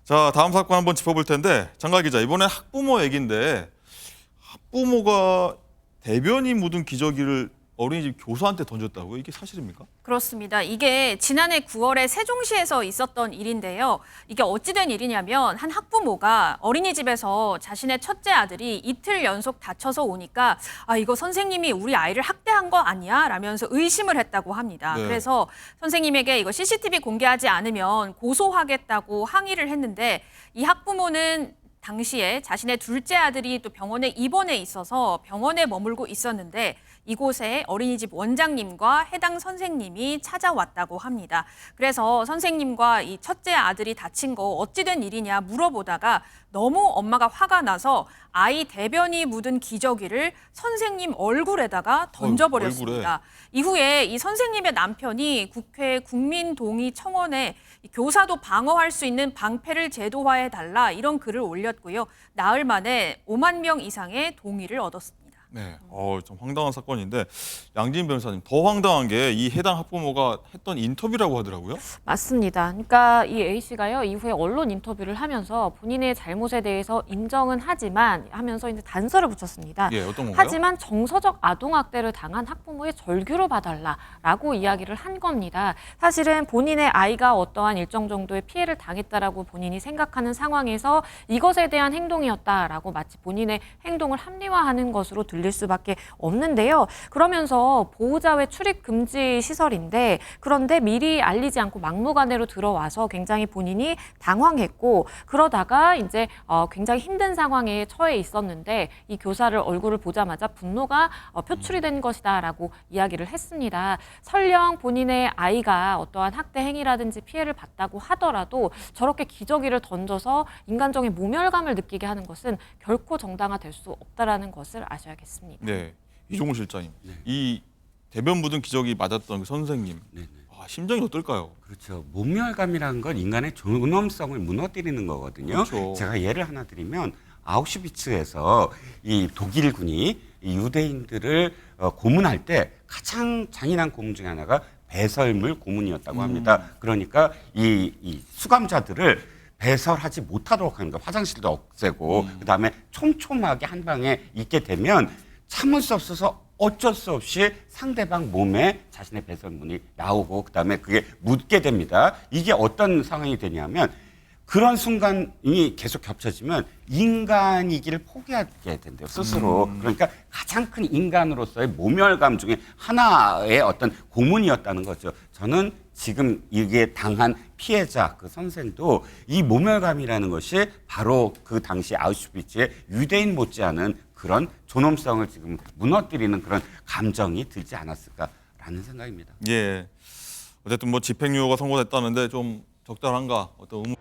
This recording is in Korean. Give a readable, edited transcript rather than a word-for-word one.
자, 다음 사건 한번 짚어볼 텐데 장가 기자, 이번에 학부모 얘기인데 학부모가 대변이 묻은 기저귀를 어린이집 교사한테 던졌다고요? 이게 사실입니까? 그렇습니다. 이게 지난해 9월에 세종시에서 있었던 일인데요. 이게 어찌된 일이냐면 한 학부모가 어린이집에서 자신의 첫째 아들이 이틀 연속 다쳐서 오니까 이거 선생님이 우리 아이를 학대한 거 아니야? 라면서 의심을 했다고 합니다. 네. 그래서 선생님에게 이거 CCTV 공개하지 않으면 고소하겠다고 항의를 했는데 이 학부모는 당시에 자신의 둘째 아들이 또 병원에 입원해 있어서 병원에 머물고 있었는데 이곳에 어린이집 원장님과 해당 선생님이 찾아왔다고 합니다. 그래서 선생님과 이 첫째 아들이 다친 거 어찌된 일이냐 물어보다가 너무 엄마가 화가 나서 아이 대변이 묻은 기저귀를 선생님 얼굴에다가 던져버렸습니다. 이후에 이 선생님의 남편이 국회 국민동의청원에 교사도 방어할 수 있는 방패를 제도화해달라 이런 글을 올렸고요. 나흘 만에 5만 명 이상의 동의를 얻었습니다. 네, 좀 황당한 사건인데 양진 변호사님, 더 황당한 게 이 해당 학부모가 했던 인터뷰라고 하더라고요. 맞습니다. 그러니까 이 A 씨가요 이후에 언론 인터뷰를 하면서 본인의 잘못에 대해서 인정은 하지만 하면서 이제 단서를 붙였습니다. 예, 어떤 건가요? 하지만 정서적 아동학대를 당한 학부모의 절규로 봐달라라고 이야기를 한 겁니다. 사실은 본인의 아이가 어떠한 일정 정도의 피해를 당했다라고 본인이 생각하는 상황에서 이것에 대한 행동이었다라고 마치 본인의 행동을 합리화하는 것으로 들릴 수밖에 없는데요. 그러면서 보호자 외 출입 금지 시설인데 그런데 미리 알리지 않고 막무가내로 들어와서 굉장히 본인이 당황했고 그러다가 이제 굉장히 힘든 상황에 처해 있었는데 이 교사를 얼굴을 보자마자 분노가 표출이 된 것이다라고 이야기를 했습니다. 설령 본인의 아이가 어떠한 학대 행위라든지 피해를 봤다고 하더라도 저렇게 기저귀를 던져서 인간적인 모멸감을 느끼게 하는 것은 결코 정당화될 수 없다라는 것을 아셔야겠습니다. 네, 이종우 실장님, 이 대변 묻은 기저귀 맞았던 그 선생님, 심정이 어떨까요? 그렇죠. 모멸감이라는 건 인간의 존엄성을 무너뜨리는 거거든요. 그렇죠. 제가 예를 하나 드리면 아우슈비츠에서 이 독일군이 이 유대인들을 고문할 때 가장 잔인한 고문 중에 하나가 배설물 고문이었다고 합니다. 그러니까 이 수감자들을 배설하지 못하도록 합니다. 화장실도 없애고 그다음에 촘촘하게 한 방에 있게 되면 참을 수 없어서 어쩔 수 없이 상대방 몸에 자신의 배설물이 나오고 그다음에 그게 묻게 됩니다. 이게 어떤 상황이 되냐면 그런 순간이 계속 겹쳐지면 인간이기를 포기하게 된대요, 스스로. 그러니까 가장 큰 인간으로서의 모멸감 중에 하나의 어떤 고문이었다는 거죠. 저는 지금 이게 당한 피해자, 그 선생도 이 모멸감이라는 것이 바로 그 당시 아우슈비츠의 유대인 못지않은 그런 존엄성을 지금 무너뜨리는 그런 감정이 들지 않았을까라는 생각입니다. 예, 어쨌든 뭐 집행유예가 선고됐다는데 좀 적절한가 어떤 의문.